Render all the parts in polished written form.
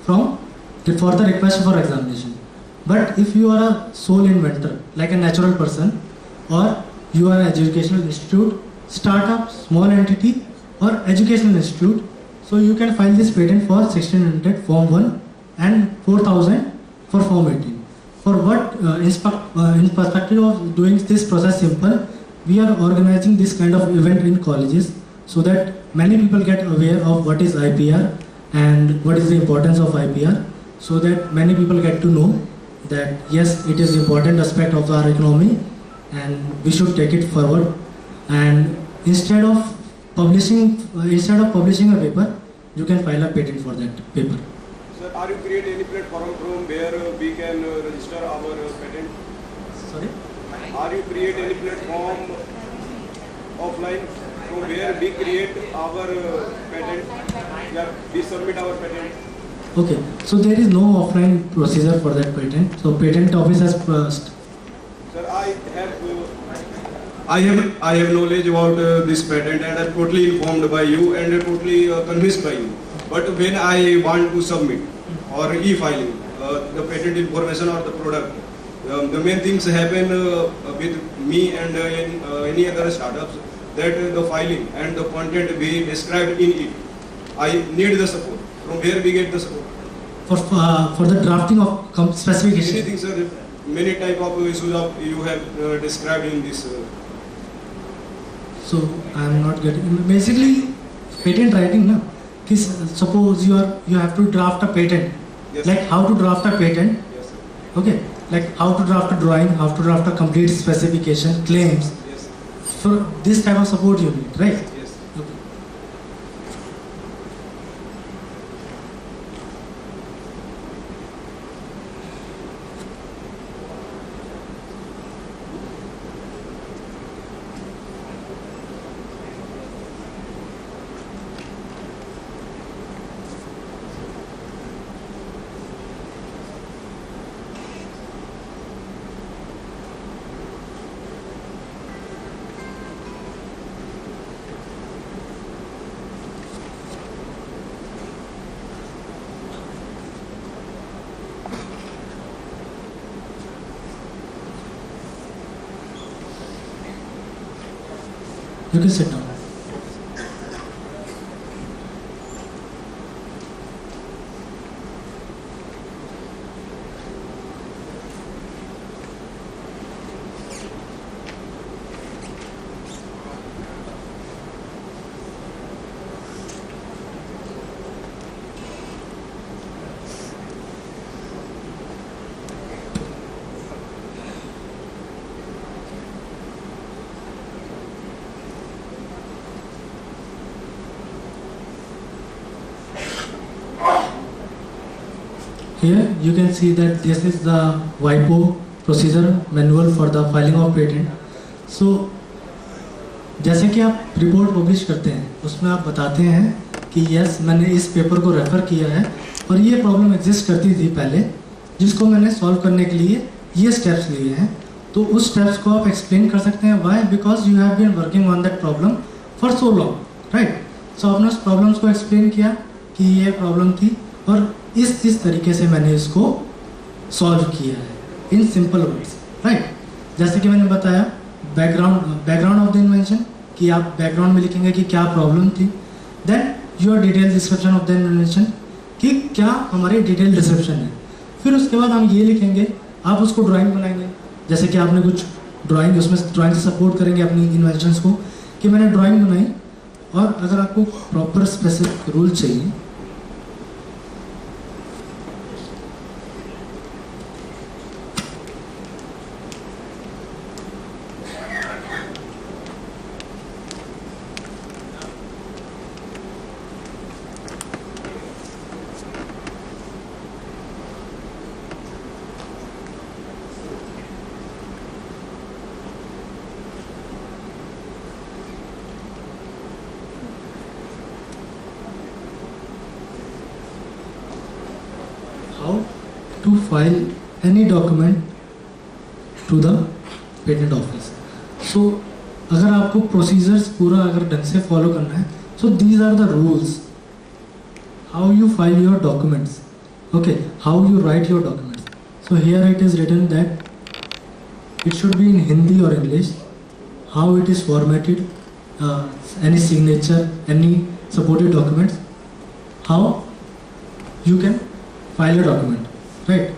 from for the request for examination. But if you are a sole inventor, like a natural person, or you are an educational institute, startup, small entity, or educational institute, so you can file this patent for 1600 Form 1 and 4000 for Form 18. For what, in perspective of doing this process simple, we are organizing this kind of event in colleges so that many people get aware of what is IPR and what is the importance of IPR, so that many people get to know that yes, it is important aspect of our economy and we should take it forward. And instead of publishing a paper, you can file a patent for that paper. Sir, are you create any platform from where we can register our patent? Sorry? Are you create any platform offline from where we create our patent? Yeah, we submit our patent. Okay, so there is no offline procedure for that patent. So patent office has first. Sir, I have knowledge about this patent and I'm totally informed by you and totally convinced by you. But when I want to submit or e-filing the patent information or the product, the main things happen with me and any other startups, that the filing and the content we described in it. I need the support. From where we get the support? For the drafting of specification. Anything, sir. Many type of issues of you have described in this. So I am not getting. Basically, patent writing, na. Suppose you have to draft a patent. Yes, like how to draft a patent. Yes, sir. Okay. Like how to draft a drawing, how to draft a complete specification, claims. Yes. For this type of support you need, right? Yes. Okay. You can sit down. Here you can see that this is the WIPO procedure manual for the filing of patent. So जैसे कि आप report publish करते हैं उसमें आप बताते हैं कि यस मैंने इस पेपर को रेफर किया है और ये प्रॉब्लम एग्जिस्ट करती थी पहले जिसको मैंने सॉल्व करने के लिए ये स्टेप्स लिए हैं. तो उस स्टेप्स को आप एक्सप्लेन कर सकते हैं. Why? Because you have been working on that problem for so long, right? So आपने उस प्रॉब्लम्स को एक्सप्लेन किया कि ये प्रॉब्लम थी और इस तरीके से मैंने इसको सॉल्व किया है इन सिंपल वर्ड्स, राइट? जैसे कि मैंने बताया बैकग्राउंड ऑफ द इन्वेंशन कि आप बैकग्राउंड में लिखेंगे कि क्या प्रॉब्लम थी. Then your detail description of the invention कि क्या हमारी डिटेल डिस्क्रिप्शन है. फिर उसके बाद हम ये लिखेंगे, आप उसको ड्राइंग बनाएंगे जैसे कि आपने कुछ ड्राइंग उसमें ड्राइंग से सपोर्ट करेंगे अपनी इन्वेंशंस को कि मैंने ड्राइंग बनाई. और अगर आपको प्रॉपर स्पेसिफिक रूल चाहिए how to file any document to the patent office. So अगर आपको प्रोसीजर्स पूरा अगर ढंग से फॉलो करना है, so these are the rules how you file your documents. Okay, how you write your documents. So here it is written that it should be in Hindi or English. How it is formatted, any signature, any supported documents. How you can file a document, right?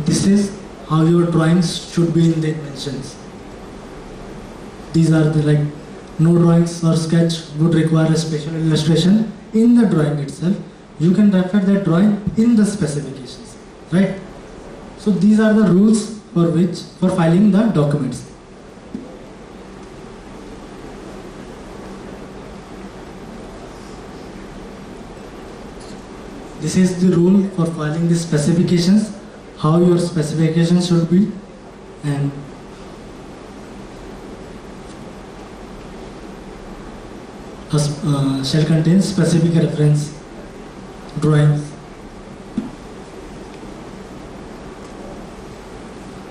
This is how your drawings should be in the dimensions. These are the like no drawings or sketch would require a special illustration in the drawing itself. You can refer that drawing in the specifications, right? So these are the rules for filing the documents. This is the rule for filing the specifications, how your specifications should be, and shall contain specific reference drawings.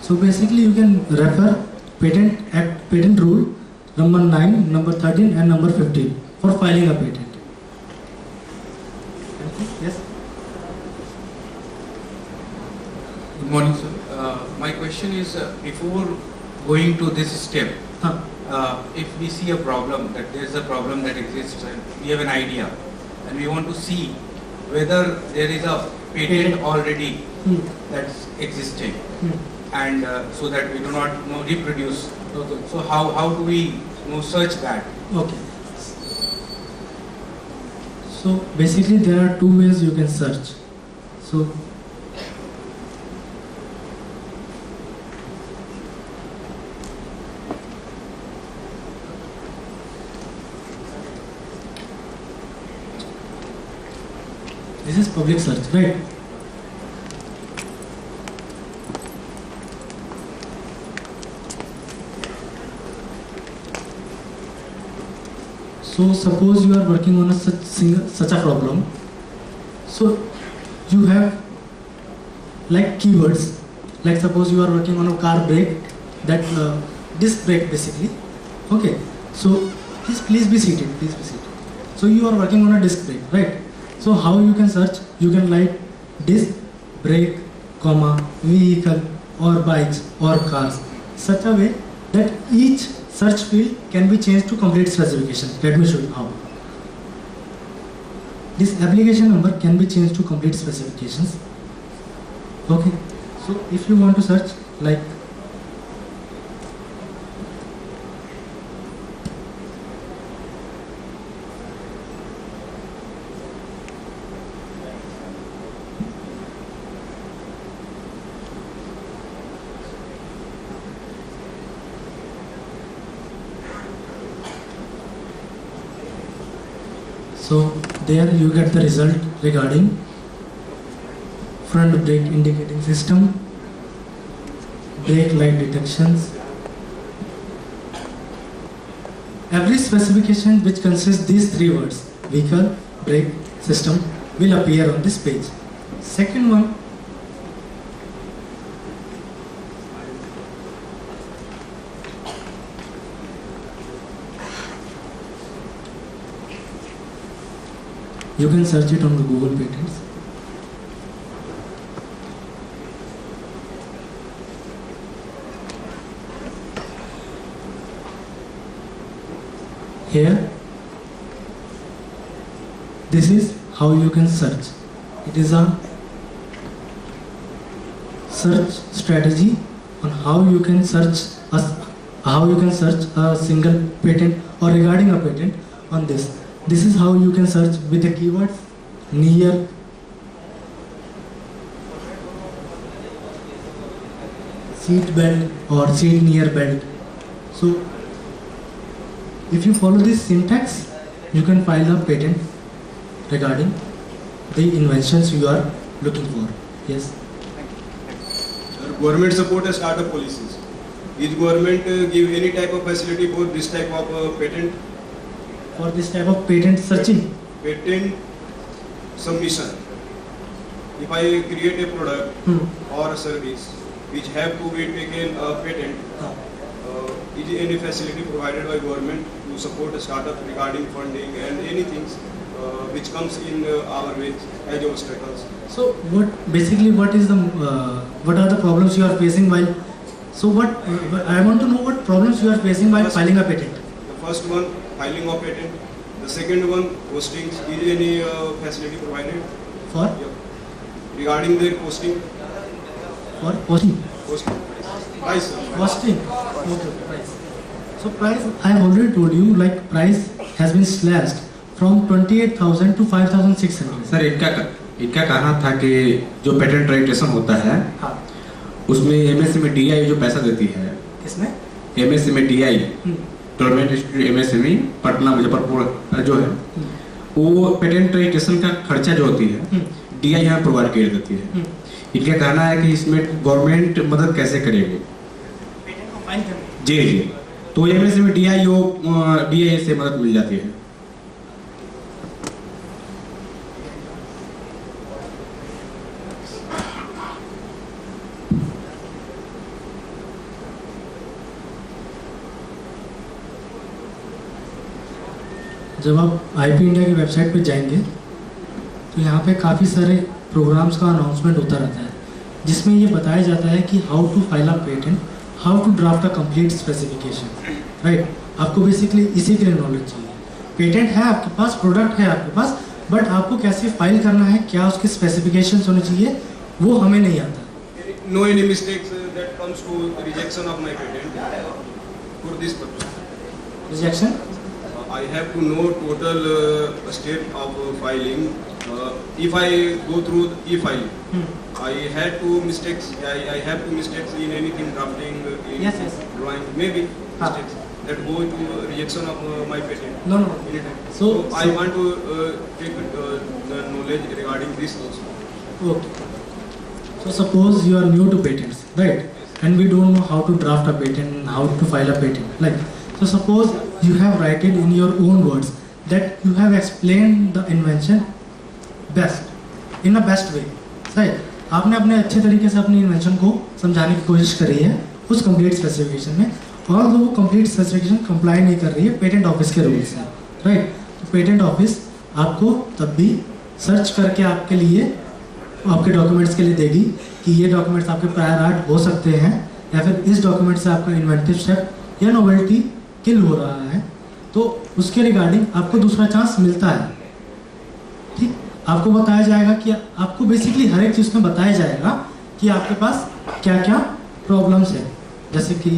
So basically you can refer patent rule number 9, number 13 and number 15 for filing a patent. Yes? Good morning, sir. My question is, before going to this step, if we see a problem, that there is a problem that exists and we have an idea and we want to see whether there is a patent already that's existing and so that we do not reproduce. Okay. So how do we search that? Okay. So basically there are two ways you can search. So this is public search, right? So suppose you are working on such a problem. So you have like keywords. Like suppose you are working on a car brake, that disc brake basically. Okay. So please be seated. Please be seated. So you are working on a disc brake, right? So how you can search? You can write disc brake, comma, vehicle or bikes or cars, such a way that each search field can be changed to complete specification. Let me show you how. This application number can be changed to complete specifications. Okay. So if you want to search like so there you get the result regarding front brake indicating system, brake light detections. Every specification which consists these three words, vehicle, brake, system, will appear on this page. Second one, you can search it on the Google Patents. Here, this is how you can search. It is a search strategy on how you can search a single patent or regarding a patent on this. This is how you can search with the keywords near, seat belt or seat near belt. So if you follow this syntax, you can file a patent regarding the inventions you are looking for. Yes. Government support a startup policies. Is government give any type of facility for this type of patent? For this type of patent searching? Patent submission. If I create a product or a service which have to be taken a patent. हाँ Is any facility provided by government to support a startup regarding funding and anything which comes in our way as obstacles? So what is the what are the problems you are facing while, so what I want to know what problems you are facing while filing a patent. The first one, filing of patent. The second one, posting. Is any facility provided? For Regarding their posting. posting. Posting. Price. Sir. Costing. Okay, price. So price, I have already told you, like price has been slashed from 28,000 to 5,600. Sir इनका कहना था कि जो patent registration होता है हाँ उसमें MSME DI जो पैसा देती है, किसमें? MSME DI government institute MSME Patna Muzaffarpur जो है वो पेटेंट रजिस्ट्रेशन का खर्चा जो होती है डीआई यहाँ प्रोवाइड कर देती है। इनका कहना है कि इसमें गवर्नमेंट मदद कैसे करेगी? पेटेंट को फाइल करने। जी जी, तो एमएसएमई डीआई से मदद मिल जाती है। जब आप आईपी इंडिया की वेबसाइट पे जाएंगे तो यहाँ पे काफ़ी सारे प्रोग्राम्स का अनाउंसमेंट होता रहता है जिसमें ये बताया जाता है कि how to file a patent, how to draft a complete specification, right. आपको बेसिकली इसी के लिए नॉलेज चाहिए। पेटेंट है आपके पास, प्रोडक्ट है आपके पास, बट आपको कैसे फाइल करना है, क्या उसके स्पेसिफिकेशंस होने चाहिए, वो हमें नहीं आता। No any mistakes that comes to rejection of my patent for this purpose. Rejection? I have to know total step of filing. If I go through e-filing, I have to mistakes. I have to mistakes in anything drafting, in Yes, yes. drawing, maybe हाँ. mistakes that go to rejection of my patent. No. Anytime. So I want to take the knowledge regarding this also. Okay. So suppose you are new to patents, right? And we don't know how to draft a patent, how to file a patent. Like, so suppose you have write it in your own words that you have explained the invention best, in a best way, right? आपने अपने अच्छे तरीके से अपनी invention को समझाने की कोशिश करी है उस कंप्लीट स्पेसिफिकेशन में, और वो कंप्लीट स्पेसिफिकेशन कंप्लाई नहीं कर रही है पेटेंट ऑफिस के रूल्स से, राइट? तो पेटेंट ऑफिस आपको तब भी सर्च करके आपके लिए, आपके डॉक्यूमेंट्स के लिए देगी कि ये डॉक्यूमेंट्स आपके प्रायर आर्ट हो सकते हैं, या फिर इस डॉक्यूमेंट से आपका इन्वेंटिव स्टेप या नोवेल्टी किल हो रहा है, तो उसके रिगार्डिंग आपको दूसरा चांस मिलता है। ठीक, आपको बताया जाएगा कि आपको बेसिकली हर एक चीज़ में बताया जाएगा कि आपके पास क्या क्या प्रॉब्लम्स है, जैसे कि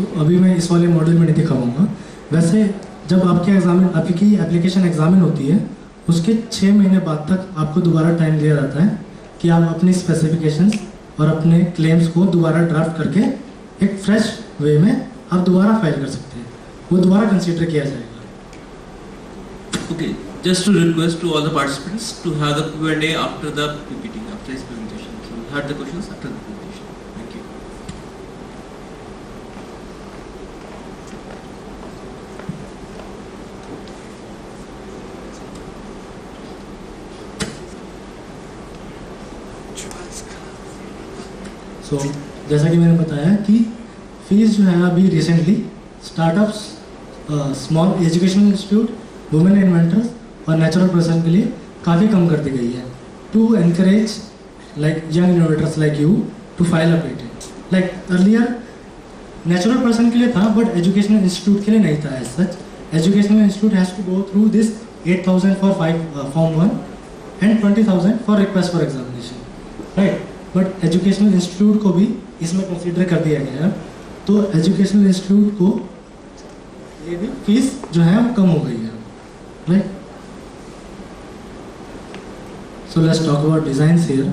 तो अभी मैं इस वाले मॉड्यूल में नहीं दिखाऊंगा। वैसे जब आपकी एप्लीकेशन एग्जामिन होती है उसके 6 महीने बाद तक आपको दोबारा टाइम दिया जाता है कि आप अपनी स्पेसिफिकेशंस और अपने क्लेम्स को दोबारा ड्राफ्ट करके एक फ्रेश वे में आप दोबारा फाइल कर सकते हैं, वो दोबारा कंसीडर किया जाएगा। Okay, just to request to all the participants to have the Q&A after the PPT, after his presentation. So we had the questions after the presentation. Thank you. सो जैसा कि मैंने बताया कि फीस जो है अभी recently startups, small educational institute, women inventors और natural person के लिए काफ़ी कम कर दी गई है to encourage like young innovators like you to file a patent. Like earlier natural person के लिए था बट एजुकेशनल इंस्टीट्यूट के लिए नहीं था as such. Educational institute has to go through this 8,000 for form 1 and 20,000 for request for examination, right. But educational institute को भी इसमें कंसीडर कर दिया गया है, तो एजुकेशनल इंस्टीट्यूट को ये भी फीस जो है वो कम हो गई है, right. So let's talk about designs here.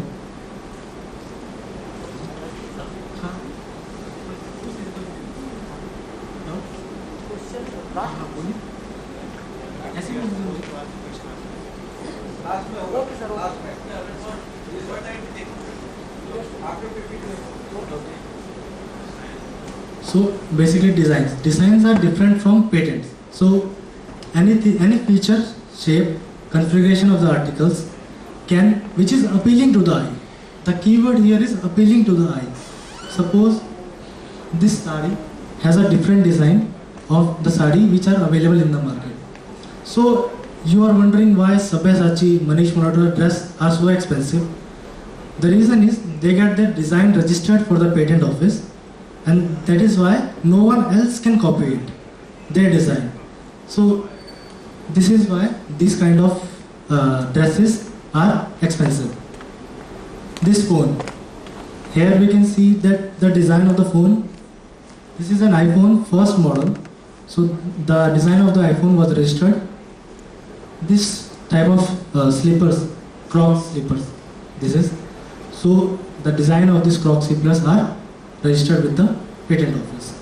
So basically designs are different from patents. So any feature, shape, configuration of the articles which is appealing to the eye. The keyword here is appealing to the eye. Suppose this sari has a different design of the sari which are available in the market. So you are wondering why Sabyasachi, Manish Malhotra dress are so expensive. The reason is they get their design registered for the patent office, and that is why no one else can copy it, their design. So this is why these kind of dresses are expensive. This phone, here we can see that the design of the phone, this is an iPhone first model, so the design of the iPhone was registered. This type of slippers, Crocs slippers, this is, so the design of these Crocs slippers are registered with the patent office.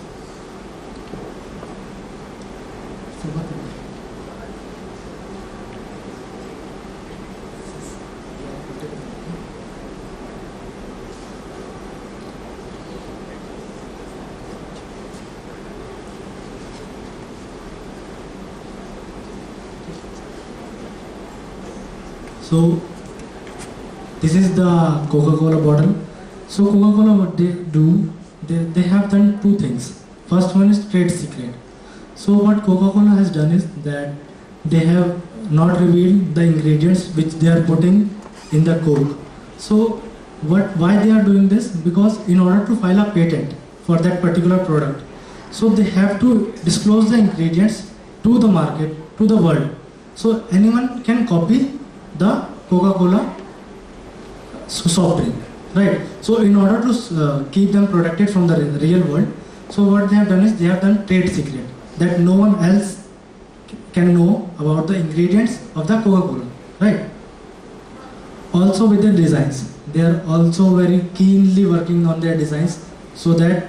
So this is the Coca-Cola bottle. So Coca-Cola, what they do, they have done two things. First one is trade secret. So what Coca-Cola has done is that they have not revealed the ingredients which they are putting in the Coke. So why they are doing this? Because in order to file a patent for that particular product, so they have to disclose the ingredients to the market, to the world. So anyone can copy the Coca-Cola soft drink, right? So in order to keep them protected from the real world, so what they have done is they have done trade secret, that no one else can know about the ingredients of the Coca-Cola, right? Also with their designs, they are also very keenly working on their designs so that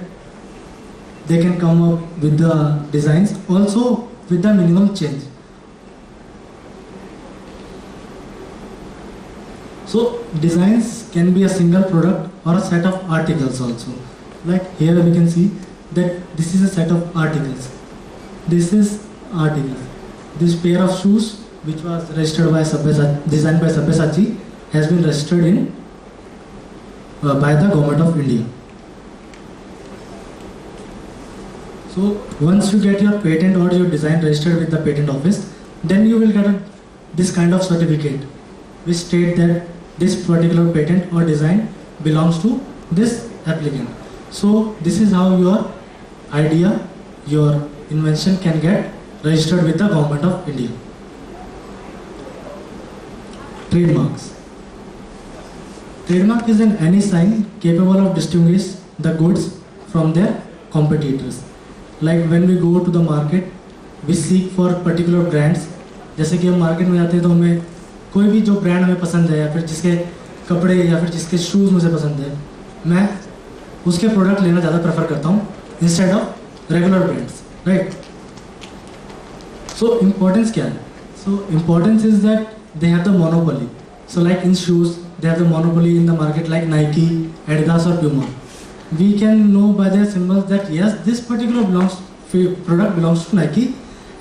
they can come up with the designs also with the minimum change. So designs can be a single product or a set of articles also. Like here we can see that this is a set of articles. This is articles. This pair of shoes, which was registered by designed by Sabyasachi, has been registered in by the government of India. So once you get your patent or your design registered with the patent office, then you will get this kind of certificate which state that this particular patent or design belongs to this applicant. So this is how your idea, your invention can get registered with the government of India. Trademarks. Trademark is any sign capable of distinguishing the goods from their competitors. Like when we go to the market we seek for particular brands. जैसे कि हम market में जाते हैं तो हमें कोई भी जो ब्रांड हमें पसंद है या फिर जिसके कपड़े या फिर जिसके शूज़ मुझे पसंद है, मैं उसके प्रोडक्ट लेना ज़्यादा प्रेफर करता हूँ instead of regular brands, right. So importance क्या है? So importance is that they have the monopoly. So like in shoes they have the monopoly in the market like Nike, Adidas और Puma. We can know by their symbols that yes this particular product belongs to Nike,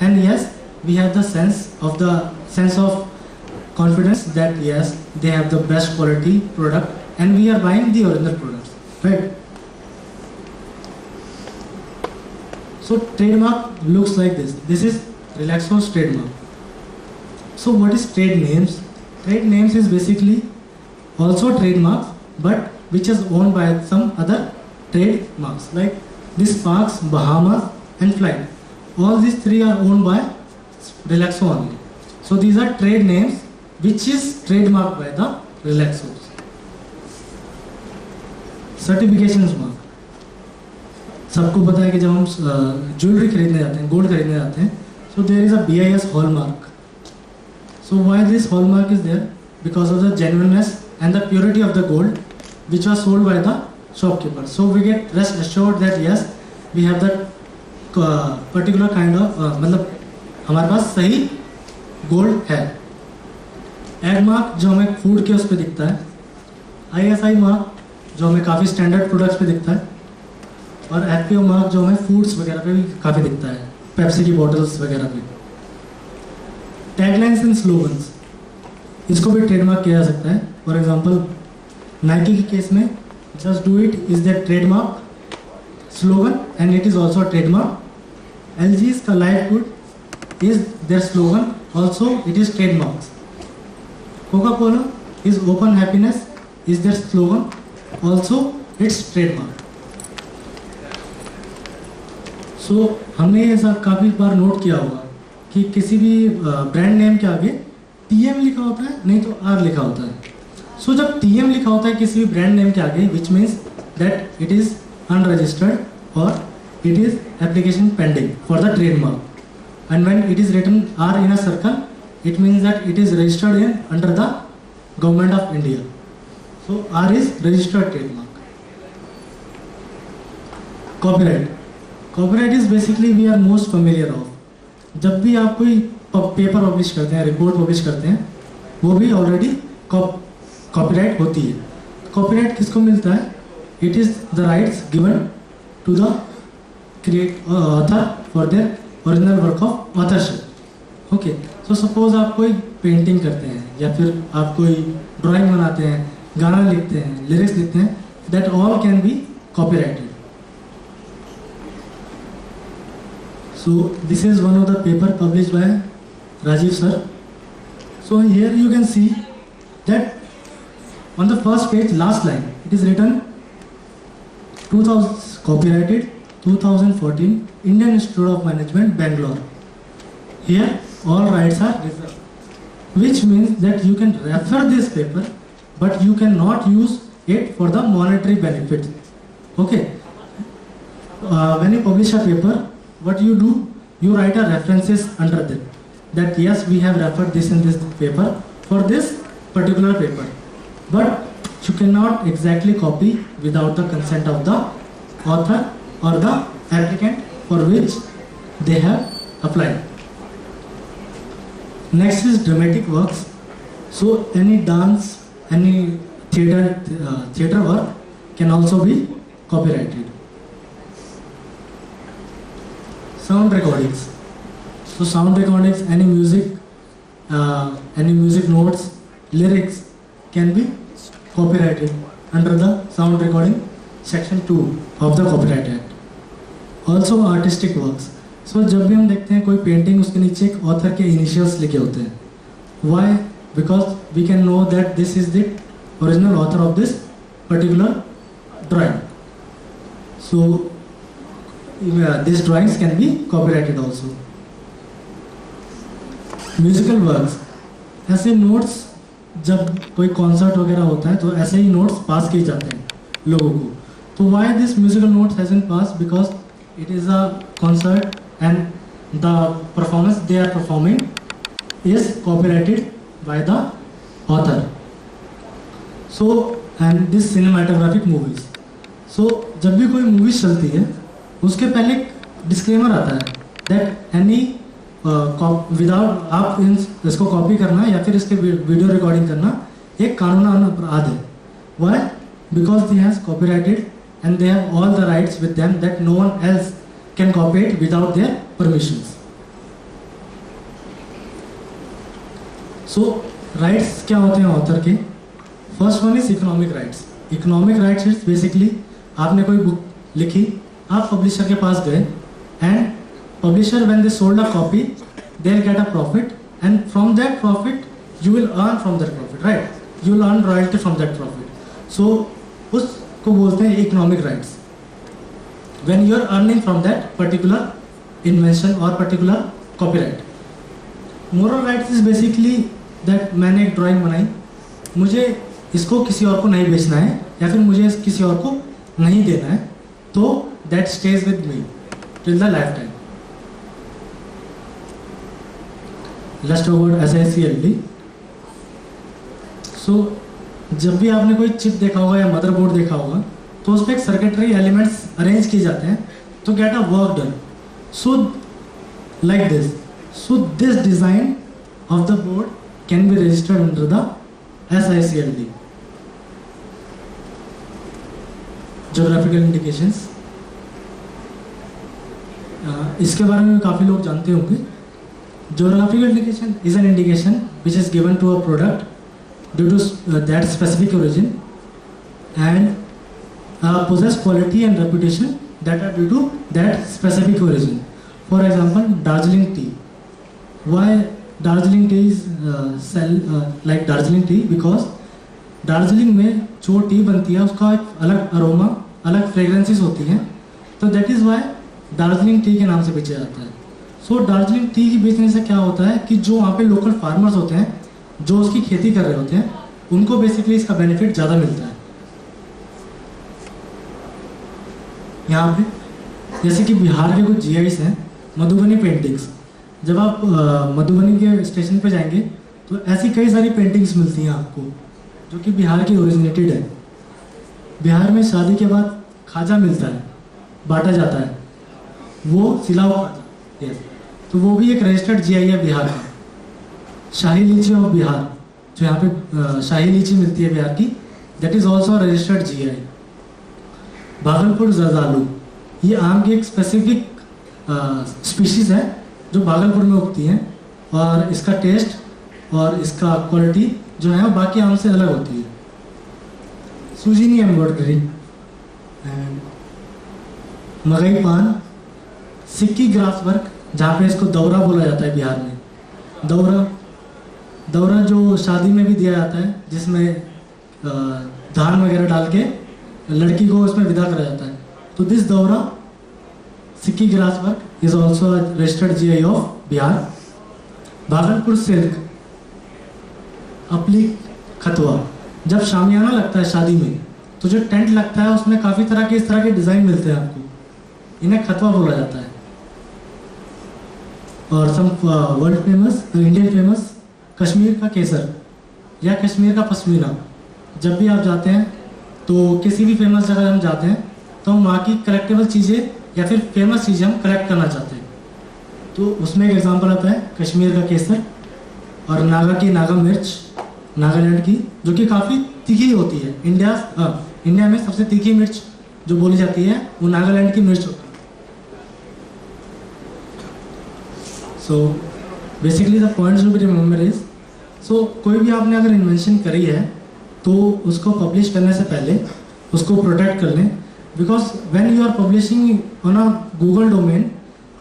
and yes we have the sense of confidence that yes they have the best quality product and we are buying the original products, right? So trademark looks like this. This is Relaxo's trademark. So what is trade names? Trade names is basically also trademarks but which is owned by some other trademarks like this Sparks, Bahamas and Flight. All these three are owned by Relaxo only. So these are trade names which is trademarked by the Relaxos. Certifications mark. सबको पता है कि जब हम jewellery खरीदने जाते हैं, gold खरीदने जाते हैं, so there is a BIS hallmark. So why this hallmark is there? Because of the genuineness and the purity of the gold which was sold by the shopkeeper. So we get rest assured that yes we have that particular kind of मतलब हमारे पास सही gold है. Egg mark जो हमें food के उस पर दिखता है, ISI मार्क जो हमें काफ़ी स्टैंडर्ड प्रोडक्ट्स पे दिखता है, और FPO मार्क जो हमें फूड्स वगैरह पे भी काफ़ी दिखता है, पेप्सी की बॉटल्स वगैरह पे. टैगलाइंस एंड स्लोगन्स, इसको भी ट्रेडमार्क किया जा सकता है. फॉर एग्जांपल नाइकी के केस में just do it is that trademark slogan and it is also a trademark. LG's का life good is their slogan, also it is trademarks. Coca-Cola is open happiness is their slogan, also it's trademark. So हमने ये सब काफ़ी बार note किया होगा कि किसी भी ब्रांड नेम के आगे TM लिखा होता है, नहीं तो R लिखा होता है. So जब TM लिखा होता है किसी भी ब्रांड नेम के आगे, which means that it is unregistered or it is application pending for the trademark, and when it is written R in a circle it means that it is registered in under the government of India. So R is registered trademark. Copyright is basically we are most familiar of. जब भी आप कोई paper publish करते हैं, report publish करते हैं, वो भी ऑलरेडी कॉपीराइट होती है. कॉपीराइट किसको मिलता है? It is the rights given to the author for their original work of authorship. Okay, so suppose आप कोई पेंटिंग करते हैं या फिर आप कोई ड्राइंग बनाते हैं, गाना लिखते हैं, लिरिक्स लिखते हैं, that all can be copyrighted. So this is one of the paper published by Rajiv sir. So here you can see that on the first page, last line, it is written 2000 copyrighted 2014 Indian Institute of Management Bangalore. Here all rights are reserved, which means that you can refer this paper but you cannot use it for the monetary benefit. Okay, when you publish a paper, what you do, you write a references under them that yes we have referred this in this paper for this particular paper, but you cannot exactly copy without the consent of the author or the applicant for which they have applied. Next is dramatic works. So any dance, any theater work can also be copyrighted. Sound recordings. So sound recordings, any music notes, lyrics can be copyrighted under the sound recording section 2 of the Copyright Act. Also artistic works. So जब भी हम देखते हैं कोई painting, उसके नीचे एक author के इनिशियल्स लिखे होते हैं. Why? Because we can know that this is the original author of this particular drawing. So these drawings can be copyrighted also. Musical works. ऐसे नोट्स जब कोई कॉन्सर्ट वगैरह होता है तो ऐसे ही नोट्स पास किए जाते हैं लोगों को. तो why this musical notes hasn't pass? Because it is a concert and the performance they are performing is copyrighted by the author. So and this cinematographic movies. So जब भी कोई मूवीज चलती है उसके पहले एक डिस्क्लेमर आता है दैट एनी विदाउट आप इसको कॉपी करना या फिर इसके वीडियो रिकॉर्डिंग करना एक कानूनन अपराध है. Why? Because they has copyrighted and they have all the rights with them that no one else can copy it without their permissions. So rights क्या होते हैं ऑथर के? First one is economic rights. Economic rights is basically आपने कोई book लिखी, आप publisher के पास गए and publisher when they sold a copy they'll get a profit and from that profit you will earn from that profit, right? You will earn royalty from that profit. So उसको बोलते हैं economic rights. When you are earning from that particular invention or particular copyright. Moral rights is basically that मैंने एक drawing बनाई, मुझे इसको किसी और को नहीं बेचना है या फिर मुझे किसी और को नहीं देना है, तो that stays with me till the lifetime. Let's talk about SICLD. So जब भी आपने कोई चिप देखा होगा या मदरबोर्ड देखा होगा तो उस पर एक सर्किटरी एलिमेंट्स अरेंज किए जाते हैं तो get a work done. So like this. So this design of the board can be registered under the SICLD. Geographical indications, इसके बारे में काफ़ी लोग जानते होंगे. Geographical indication is an indication which is given to a product due to that specific origin and possess quality and reputation that are due to that specific origin. For example, Darjeeling tea. Why Darjeeling tea is like Darjeeling tea? Because Darjeeling में जो T बनती है उसका एक अलग aroma, अलग fragrances होती हैं, तो that is why Darjeeling T के नाम से बेचा जाता है. सो दार्जिलिंग टी की बेचने से क्या होता है कि जो वहाँ पे लोकल फार्मर्स होते हैं जो उसकी खेती कर रहे होते हैं उनको बेसिकली इसका बेनिफिट ज़्यादा मिलता है. यहाँ पे जैसे कि बिहार के कुछ GIs हैं, मधुबनी पेंटिंग्स. जब आप मधुबनी के स्टेशन पे जाएंगे तो ऐसी कई सारी पेंटिंग्स मिलती हैं आपको जो कि बिहार की ओरिजिनेटेड है. बिहार में शादी के बाद खाजा मिलता है, बांटा जाता है, वो सिला हुआ खाजा. यस, तो वो भी एक रजिस्टर्ड GI है बिहार का. शाही लीची ऑफ बिहार, जो यहाँ पे शाही लीची मिलती है बिहार की, that is also registered GI. Bhagalpur Jardalu, ये आम की एक स्पेसिफिक स्पीशीज है जो भागलपुर में उगती है और इसका टेस्ट और इसका क्वालिटी जो है वो बाकी आम से अलग होती है. सुजीनी एम्ब्रॉयडरी एंड मगई पान, सिक्की ग्रास वर्क, जहाँ पे इसको दौरा बोला जाता है बिहार में. दौरा जो शादी में भी दिया जाता है, जिसमें धान वगैरह डाल के लड़की को उसमें विदा करा जाता है. तो दिस दौरा Sikki grass work is also registered GI of Bihar. Bhagalpur silk, applique Khatwa, जब शामियाना लगता है शादी में तो जो टेंट लगता है उसमें काफ़ी तरह के इस तरह के डिज़ाइन मिलते हैं आपको, इन्हें खतवा बोला जाता है. और some world famous, Indian famous, Kashmir का केसर या कश्मीर का पश्मीना. जब भी आप जाते हैं तो किसी भी फेमस जगह हम जाते हैं तो हम वहाँ की कलेक्टेबल चीज़ें या फिर फेमस चीज़ें हम कलेक्ट करना चाहते हैं. तो उसमें एक एग्जांपल आता है कश्मीर का केसर और नागा की नागा मिर्च, नागालैंड की, जो कि काफ़ी तीखी होती है. इंडिया में सबसे तीखी मिर्च जो बोली जाती है वो नागालैंड की मिर्च होती है. So basically the points to be remember is, so कोई भी आपने अगर इन्वेंशन करी है तो उसको पब्लिश करने से पहले उसको प्रोटेक्ट कर लें. Because when you are publishing on a Google domain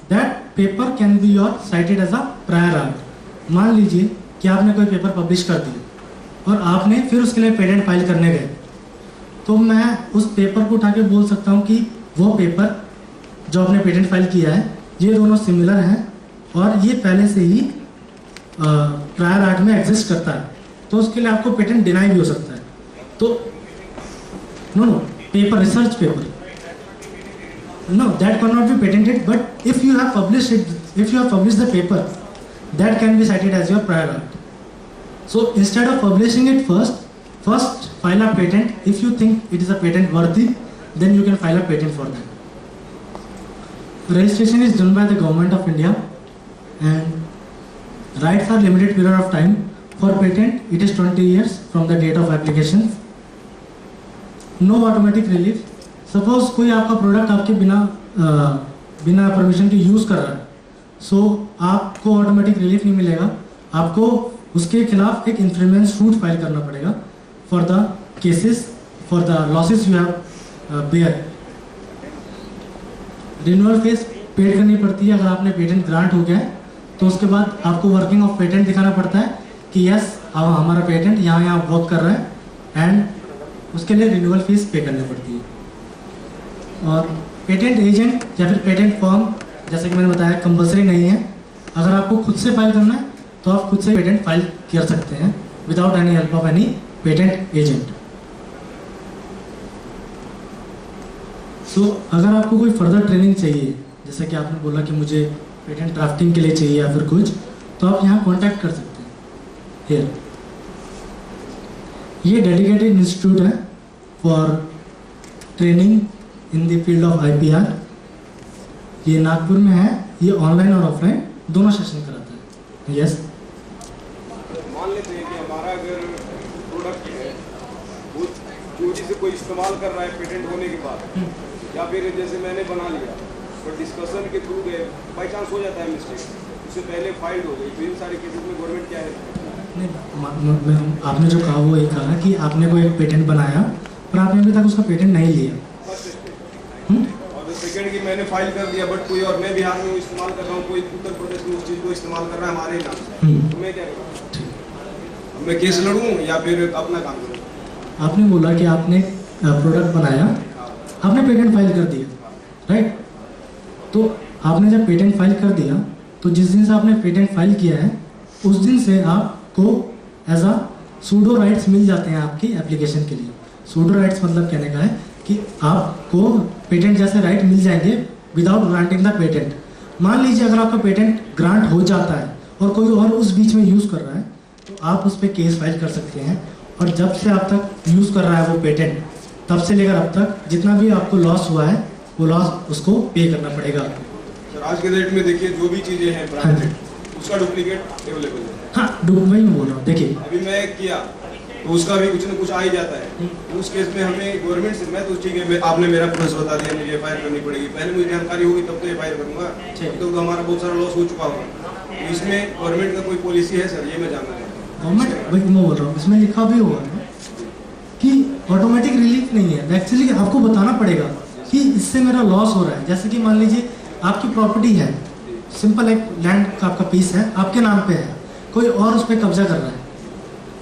that paper can be your cited as a prior art. मान लीजिए कि आपने कोई पेपर पब्लिश कर दिया और आपने फिर उसके लिए पेटेंट फाइल करने गए, तो मैं उस पेपर को उठा के बोल सकता हूँ कि वो पेपर जो आपने पेटेंट फाइल किया है ये दोनों सिमिलर हैं और ये पहले से ही प्रायर आर्ट में एग्जिस्ट करता है, तो उसके लिए आपको पेटेंट डिनाई भी हो सकता है. तो no paper, research paper, No, that cannot be patented, but if you have published it, if you have published the paper, that can be cited as your prior art. So instead of publishing it first file a patent. If you think it is a patent worthy, then you can file a patent for that. Registration is done by the Government of India, and rights are limited period of time. For patent, it is 20 years from the date of application. No automatic relief. Suppose कोई आपका product आपके बिना permission के use कर रहा है, सो आपको automatic relief नहीं मिलेगा. आपको उसके खिलाफ एक इंफ्रिंजमेंट सूट फाइल करना पड़ेगा for the cases, for the losses you have bear. Renewal fees paid करनी पड़ती है. अगर आपने पेटेंट ग्रांट हो गया है तो उसके बाद आपको वर्किंग ऑफ पेटेंट दिखाना पड़ता है कि यस हमारा पेटेंट यहाँ वर्क कर रहा है, एंड उसके लिए रिन्यूअल फीस पे करनी पड़ती है. और पेटेंट एजेंट या फिर पेटेंट फर्म, जैसे कि मैंने बताया, कंपलसरी नहीं है. अगर आपको खुद से फाइल करना है तो आप खुद से पेटेंट फाइल कर सकते हैं without any help of any patent agent. So अगर आपको कोई फर्दर ट्रेनिंग चाहिए, जैसे कि आपने बोला कि मुझे पेटेंट ड्राफ्टिंग के लिए चाहिए या फिर कुछ, तो आप यहाँ कॉन्टैक्ट कर सकते हैं. हियर ये डेडिकेटेड इंस्टीट्यूट है for training in the field of IPR. ये नागपुर में है. ये ऑनलाइन और ऑफलाइन दोनों सेशन कराता है. यस. मान लेते हैं कि हमारा अगर प्रोडक्ट है वो चोरी से कोई इस्तेमाल कर रहा है पेटेंट होने के बाद, या फिर जैसे मैंने बना लिया तो डिस्कशन के थ्रू गए, बाई चांस हो जाता है मिस्टेक, उससे पहले फाइल्ड हो गई, तो इन सारे केसेस में गवर्नमेंट क्या है? नहीं, आपने जो कहा वो ये कहा कि आपने कोई एक पेटेंट बनाया पर आपने अभी तक उसका पेटेंट नहीं लिया. और सेकंड की मैंने फाइल कर दिया बट कोई और, मैं बिहार में इस्तेमाल कर रहा हूँ, कोई उत्तर प्रदेश में उस चीज़ को इस्तेमाल कर रहा है हमारे नाम से, तो मैं क्या करूँ? मैं केस लड़ूँ या फिर अपना काम करूँ? आपने बोला कि आपने प्रोडक्ट बनाया, आपने पेटेंट फाइल कर दिया, राइट? तो आपने जब पेटेंट फाइल कर दिया तो जिस दिन से आपने पेटेंट फाइल किया है उस दिन से आपको एज अ सूडो राइट्स मिल जाते हैं आपकी एप्लीकेशन के लिए. सूडो राइट्स मतलब कहने का है कि आपको पेटेंट जैसे राइट मिल जाएंगे विदाउट ग्रांटिंग द पेटेंट. मान लीजिए अगर आपका पेटेंट ग्रांट हो जाता है और कोई और उस बीच में यूज़ कर रहा है तो आप उस पर केस फाइल कर सकते हैं. और जब से आप तक यूज़ कर रहा है वो पेटेंट, तब से लेकर अब तक जितना भी आपको लॉस हुआ है वो लॉस उसको पे करना पड़ेगा. सर आज के डेट में देखिए जो भी चीज़ें हैं ब्रांडेड, उसका डुप्लीकेट अवेलेबल है. हाँ, वही मैं बोल रहा हूँ. देखिए अभी मैं किया तो उसका भी कुछ ना कुछ आ ही जाता है. उस केस में हमें गवर्नमेंट से, मैं तो ठीक है आपने मेरा प्रोसेस बता दिया, मुझे FIR करनी पड़ेगी. पहले मुझे जानकारी होगी तब तो FIR करूँगा, तो हमारा बहुत सारा लॉस हो चुका होगा. तो इसमें गवर्नमेंट का कोई पॉलिसी है सर, ये मैं जानना चाहता हूँ. गवर्नमेंट, वही मैं बोल रहा हूँ, इसमें लिखा भी हुआ है कि ऑटोमेटिक रिलीफ नहीं है. एक्चुअली आपको बताना पड़ेगा कि इससे मेरा लॉस हो रहा है. जैसे कि मान लीजिए आपकी प्रॉपर्टी है, सिंपल एक लैंड का आपका पीस है, आपके नाम पे है, कोई और उस पर कब्जा कर रहा है,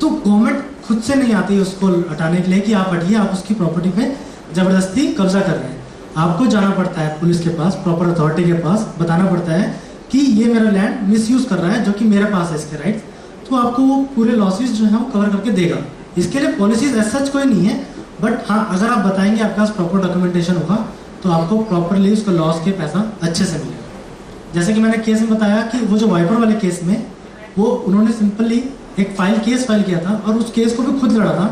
तो गवर्नमेंट खुद से नहीं आती उसको हटाने के लिए कि आप हटिए, आप उसकी प्रॉपर्टी पे ज़बरदस्ती कब्जा कर रहे हैं. आपको जाना पड़ता है पुलिस के पास, प्रॉपर अथॉरिटी के पास, बताना पड़ता है कि ये मेरा लैंड मिसयूज़ कर रहा है जो कि मेरे पास है इसके राइट्स. तो आपको वो पूरे लॉसेस जो है वो कवर करके देगा. इसके लिए पॉलिसीज एज सच कोई नहीं है, बट हाँ अगर आप बताएंगे आपके पास प्रॉपर डॉक्यूमेंटेशन होगा तो आपको प्रॉपरली उसका लॉस के पैसा अच्छे से मिलेगा. जैसे कि मैंने केस में बताया कि वो जो वाइपर वाले केस में वो उन्होंने सिंपली एक केस फाइल किया था और उस केस को भी खुद लड़ा था.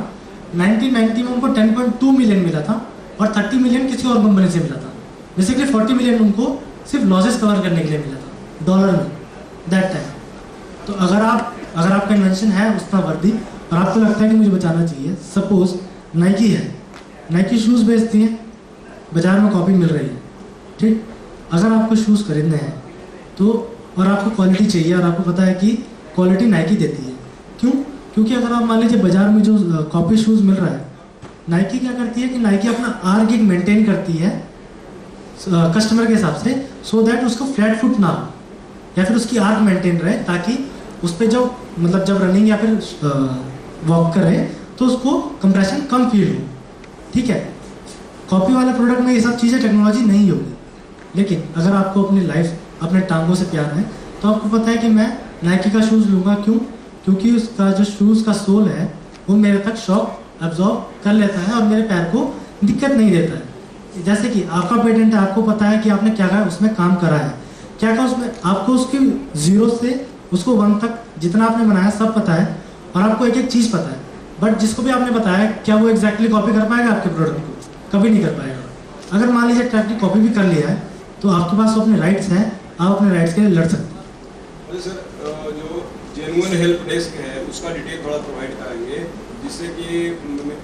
1990 में उनको 10.2 मिलियन मिला था और 30 मिलियन किसी और कंपनी से मिला था. बेसिकली 40 मिलियन उनको सिर्फ लॉसेस कवर करने के लिए मिला था डॉलर में दैट टाइम. तो अगर आपका इन्वेंशन है उतना वर्दी और आपको लगता है कि मुझे बचाना चाहिए, सपोज नाइकी है, नाइकी शूज़ बेचती है, बाज़ार में कॉपी मिल रही है, ठीक. अगर आपको शूज़ खरीदने हैं तो और आपको क्वालिटी चाहिए और आपको पता है कि क्वालिटी नाइकी देती है, क्यों? क्योंकि अगर आप मान लीजिए बाज़ार में जो कॉपी शूज़ मिल रहा है, नाइकी क्या करती है कि नाइकी अपना आर गिग मेंटेन करती है कस्टमर के हिसाब से, सो दैट उसको फ्लैट फुट ना हो या फिर उसकी आर्क मेंटेन रहे, ताकि उस पर जो मतलब जब रनिंग या फिर वॉक करे तो उसको कंप्रेशन कम फील हो, ठीक है. कॉपी वाले प्रोडक्ट में ये सब चीज़ें टेक्नोलॉजी नहीं होगी. लेकिन अगर आपको अपनी लाइफ, अपने टांगों से प्यार है तो आपको पता है कि मैं नाइकी का शूज़ लूँगा. क्यों? क्योंकि उसका जो शूज़ का सोल है वो मेरे तक शॉक एब्जॉर्ब कर लेता है और मेरे पैर को दिक्कत नहीं देता है. जैसे कि आपका पेटेंट है, आपको पता है कि आपने क्या क्या उसमें काम करा है, क्या क्या उसमें आपको उसकी 0 से उसको 1 तक जितना आपने बनाया सब पता है, और आपको एक एक चीज़ पता है। बट जिसको भी आपने बताया, क्या वो एग्जैक्टली कॉपी कर पाएगा आपके प्रोडक्ट को? कभी नहीं कर पाएगा। अगर मान लीजिए एग्जैक्टली कॉपी भी कर लिया है तो आपके पास अपने राइट्स हैं, आप अपने राइट्स के लिए लड़ सकते हैं। सर, जो जेन्युइन हेल्प डेस्क है उसका डिटेल थोड़ा प्रोवाइड कराएंगे, जिससे कि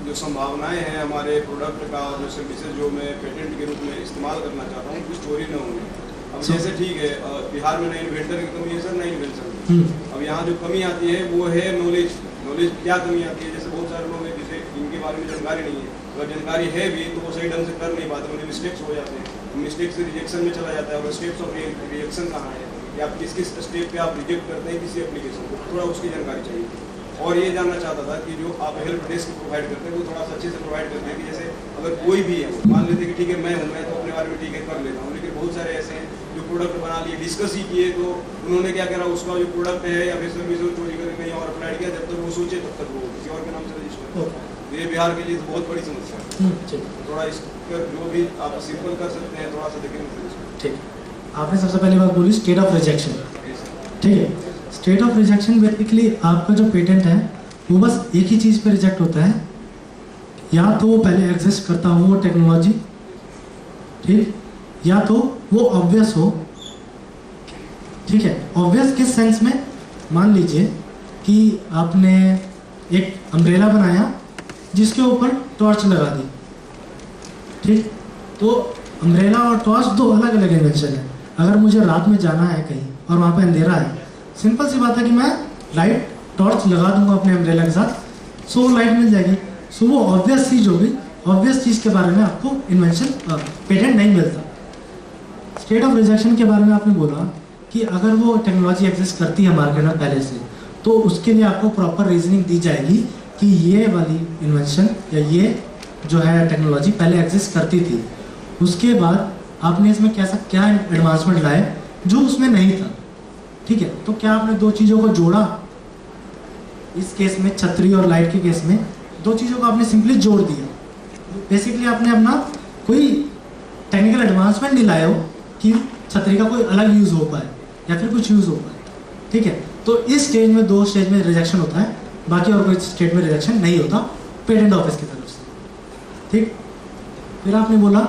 जो संभावनाएं हैं हमारे प्रोडक्ट का, जो सर्विसेज जो मैं पेटेंट के रूप में इस्तेमाल करना चाहता हूँ, कुछ चोरी न होंगे। अब जैसे ठीक है, बिहार में नए इन्वेंटर की कमी है सर, नई इन्वेंशन की। अब यहाँ जो कमी आती है वो है नॉलेज। नॉलेज क्या कमी आती है? जैसे बहुत सारे लोग हैं जिसे इनके बारे में जानकारी नहीं है, अगर जानकारी है भी तो वो सही ढंग से कर नहीं पाते, उन्हें मिस्टेक्स हो जाते हैं, मिस्टेक से रिजेक्शन में चला जाता है। और स्टेप्स ऑफ रिजेक्शन कहाँ है, या आप किस किस स्टेप पे आप रिजेक्ट करते हैं किसी एप्लीकेशन को, थोड़ा उसकी जानकारी चाहिए। और ये जानना चाहता था कि जो आप हेल्प डेस्क प्रोवाइड करते हैं वो थोड़ा सा अच्छे से प्रोवाइड करते हैं, कि जैसे अगर कोई भी है, मान लेते हैं कि ठीक है मैं हूँ, मैं तो अपने बारे में ठीक है कर लेता हूँ, लेकिन बहुत सारे ऐसे हैं जो प्रोडक्ट बना लिए, डिस्कस ही किए, तो उन्होंने क्या करा, उसका जो प्रोडक्ट है या फिर सर्विस चोरी करके कहीं और अप्लाई किया, जब तक वो सोचे तब तक वो किसी और के नाम से रजिस्टर। ये बिहार के लिए बहुत बड़ी समस्या है। थोड़ा इसका जो भी आप सिंपल कर सकते हैं, थोड़ा सा देखेंगे। ठीक, आपने सबसे पहली बात बोली स्टेट ऑफ रिजेक्शन। ठीक है, स्टेट ऑफ रिजेक्शन बेसिकली आपका जो पेटेंट है वो बस एक ही चीज़ पे रिजेक्ट होता है, या तो वो पहले एग्जिस्ट करता हो वो टेक्नोलॉजी, ठीक, या तो वो ऑब्वियस हो। ठीक है, ऑब्वियस किस सेंस में? मान लीजिए कि आपने एक अम्ब्रेला बनाया जिसके ऊपर टॉर्च लगा दी, ठीक, तो अम्ब्रेला और टॉर्च दो अलग अलग इन्वेंशन है। अगर मुझे रात में जाना है कहीं और वहाँ पे अंधेरा है, सिंपल सी बात है कि मैं लाइट टॉर्च लगा दूंगा अपने अम्ब्रेला के साथ, सो लाइट मिल जाएगी। सो वो ऑब्वियस चीज़ होगी, ऑब्वियस चीज़ के बारे में आपको इन्वेंशन पेटेंट नहीं मिलता। स्टेट ऑफ रिजेक्शन के बारे में आपने बोला कि अगर वो टेक्नोलॉजी एग्जिस्ट करती है मार्केट में पहले से, तो उसके लिए आपको प्रॉपर रीजनिंग दी जाएगी कि ये वाली इन्वेंशन या ये जो है टेक्नोलॉजी पहले एग्जिस्ट करती थी, उसके बाद आपने इसमें क्या एडवांसमेंट लाए जो उसमें नहीं था। ठीक है, तो क्या आपने दो चीज़ों को जोड़ा? इस केस में छतरी और लाइट के केस में दो चीज़ों को आपने सिंपली जोड़ दिया। बेसिकली आपने अपना कोई टेक्निकल एडवांसमेंट नहीं लाया हो कि छतरी का कोई अलग यूज़ हो पाए या फिर कुछ यूज़ हो पाए। ठीक है, तो इस स्टेज में, दो स्टेज में रिजेक्शन होता है, बाकी और कोई स्टेज में रिजेक्शन नहीं होता पेटेंट ऑफिस की तरफ से। ठीक, फिर आपने बोला